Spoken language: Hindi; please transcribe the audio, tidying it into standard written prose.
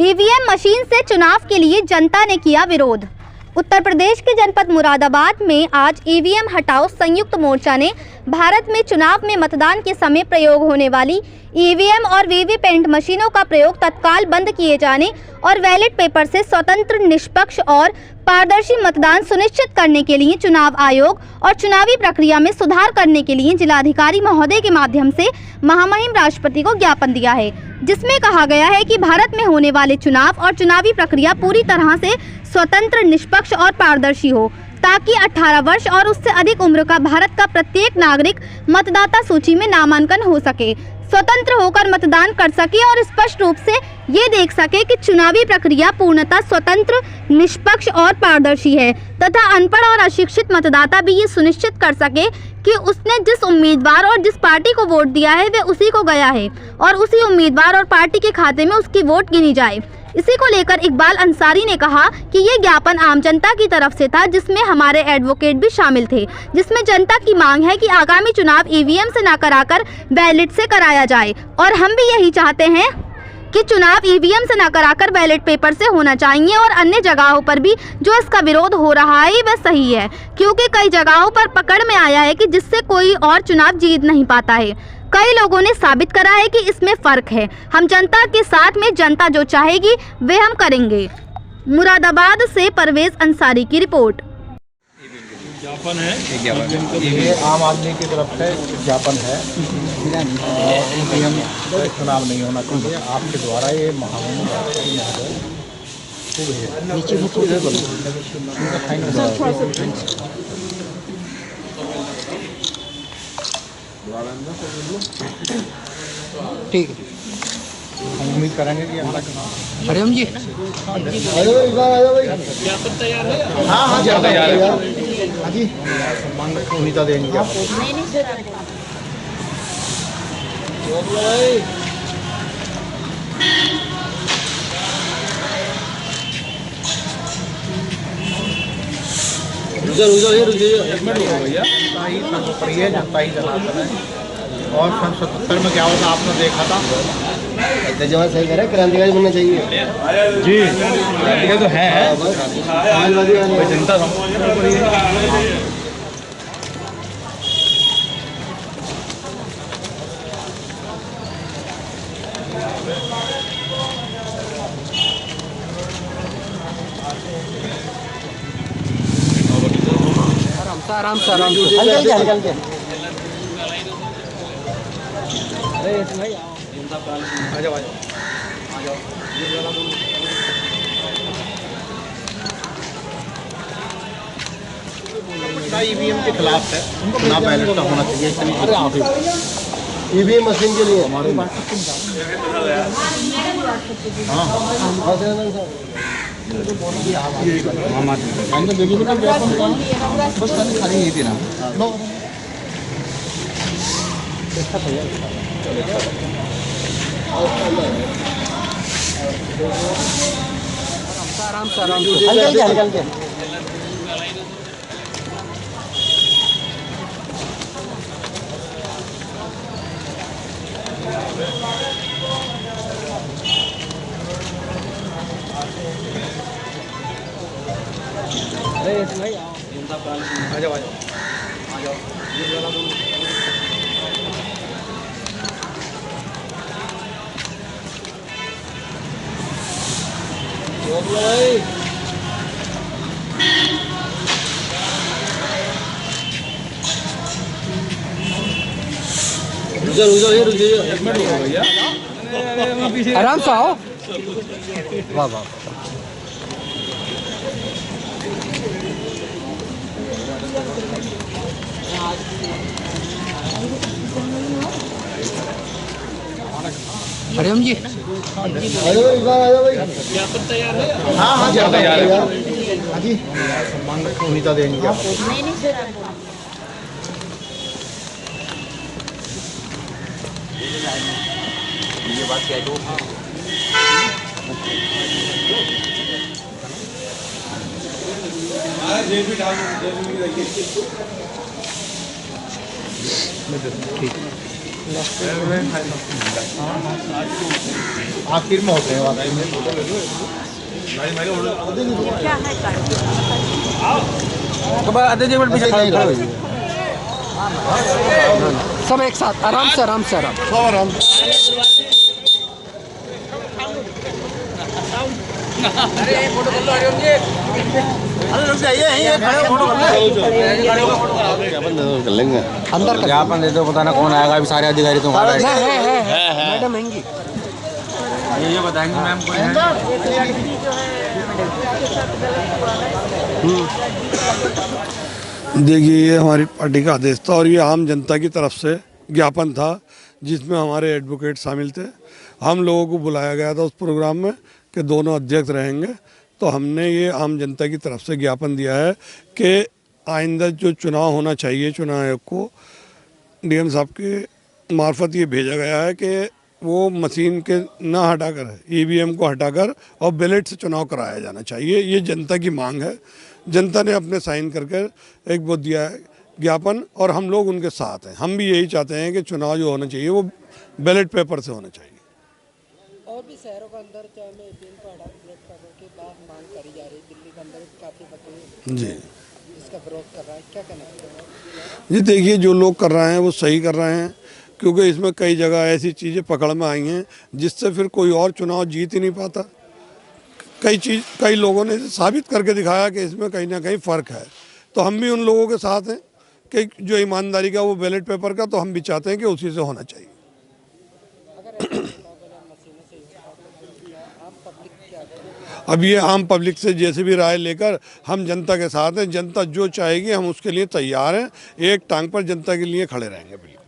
ईवीएम मशीन से चुनाव के लिए जनता ने किया विरोध। उत्तर प्रदेश के जनपद मुरादाबाद में आज ईवीएम हटाओ संयुक्त मोर्चा ने भारत में चुनाव में मतदान के समय प्रयोग होने वाली ईवीएम और वीवीपैट मशीनों का प्रयोग तत्काल बंद किए जाने और बैलेट पेपर से स्वतंत्र, निष्पक्ष और पारदर्शी मतदान सुनिश्चित करने के लिए चुनाव आयोग और चुनावी प्रक्रिया में सुधार करने के लिए जिलाधिकारी महोदय के माध्यम से महामहिम राष्ट्रपति को ज्ञापन दिया है, जिसमें कहा गया है कि भारत में होने वाले चुनाव और चुनावी प्रक्रिया पूरी तरह से स्वतंत्र, निष्पक्ष और पारदर्शी हो, ताकि 18 वर्ष और उससे अधिक उम्र का भारत का प्रत्येक नागरिक मतदाता सूची में नामांकन हो सके, स्वतंत्र होकर मतदान कर सके और स्पष्ट रूप से ये देख सके कि चुनावी प्रक्रिया पूर्णतः स्वतंत्र, निष्पक्ष और पारदर्शी है तथा अनपढ़ और अशिक्षित मतदाता भी ये सुनिश्चित कर सके कि उसने जिस उम्मीदवार और जिस पार्टी को वोट दिया है वे उसी को गया है और उसी उम्मीदवार और पार्टी के खाते में उसकी वोट गिनी जाए। इसी को लेकर इकबाल अंसारी ने कहा कि ये ज्ञापन आम जनता की तरफ से था, जिसमें हमारे एडवोकेट भी शामिल थे, जिसमें जनता की मांग है कि आगामी चुनाव ईवीएम से न कराकर बैलेट से कराया जाए और हम भी यही चाहते हैं कि चुनाव ईवीएम से न कराकर बैलेट पेपर से होना चाहिए और अन्य जगहों पर भी जो इसका विरोध हो रहा है वह सही है, क्योंकि कई जगहों पर पकड़ में आया है कि जिससे कोई और चुनाव जीत नहीं पाता है। कई लोगों ने साबित करा है कि इसमें फर्क है। हम जनता के साथ में, जनता जो चाहेगी वे हम करेंगे। मुरादाबाद से परवेज अंसारी की रिपोर्ट। ज्ञापन है, ये आम आदमी की तरफ से ज्ञापन है। ईवीएम चुनाव नहीं होना चाहिए। आपके द्वारा ये महामहिम राष्ट्रपति महोदय ठीक है, हम उम्मीद करेंगे कि हरिओम जी ज्ञापन तैयार है। हाँ तैयार है। हाँ जी, सम्मान उम्मीद देंगे आपको। एक मिनट भैया, सर्वप्रिय जनता ही जनार्दन है। और सन 77 में क्या होता आपने देखा था। जवाब सही कह रहा है, क्रांतिकारी बनना चाहिए जी। क्रांतिकारी तो है, जनता आराम से हल्का के। अरे आ जाओ ईवीएम के खिलाफ है, उनको ना बैलेट का होना चाहिए। ईवीएम मशीन के लिए हमारे खाली यही थी ना। आराम से हल्का के। आ जाओ एक मिनट भैया, आराम से आओ। वाह वाह। हरिओम जी ज्ञापन तैयार है। हाँ तैयार है। हाँ जी, सम्मान उम्मीद देंगे आपको। ये बात क्या है? ठीक। आखिर में होते हैं वाकई में। सब एक साथ आराम से आराम से आराम सब आराम कर लेंगे अंदर कर ज्ञापन दे दो, पता ना कौन आएगा, अभी सारे अधिकारी तो है मैडम आएंगी। ये बताएंगे मैम कोई है? देखिए, ये हमारी पार्टी का आदेश था और ये आम जनता की तरफ से ज्ञापन था जिसमें हमारे एडवोकेट शामिल थे। हम लोगों को बुलाया गया था उस प्रोग्राम में कि दोनों अध्यक्ष रहेंगे, तो हमने ये आम जनता की तरफ से ज्ञापन दिया है कि आइंदा जो चुनाव होना चाहिए, चुनाव आयोग को डीएम साहब के मार्फत ये भेजा गया है कि वो मशीन के ना हटाकर ईवीएम को हटाकर और बैलेट से चुनाव कराया जाना चाहिए। ये जनता की मांग है। जनता ने अपने साइन करके एक वो दिया है ज्ञापन और हम लोग उनके साथ हैं। हम भी यही चाहते हैं कि चुनाव जो होना चाहिए वो बैलेट पेपर से होना चाहिए। और भी शहरों के अंदर चाहे में ईवीएम को हटा बैलेट पेपर की बात मांग करी जा रही है। दिल्ली के अंदर काफ़ी बच्चे जी इसका विरोध कर रहा है, क्या कहना है? जी देखिए, जो लोग कर रहे हैं वो सही कर रहे हैं, क्योंकि इसमें कई जगह ऐसी चीज़ें पकड़ में आई हैं जिससे फिर कोई और चुनाव जीत ही नहीं पाता। कई लोगों ने साबित करके दिखाया कि इसमें कहीं ना कहीं फ़र्क है। तो हम भी उन लोगों के साथ हैं कि जो ईमानदारी का वो बैलेट पेपर का, तो हम भी चाहते हैं कि उसी से होना चाहिए। अब ये आम पब्लिक से जैसे भी राय लेकर हम जनता के साथ हैं। जनता जो चाहेगी हम उसके लिए तैयार हैं। एक टांग पर जनता के लिए खड़े रहेंगे। बिल्कुल।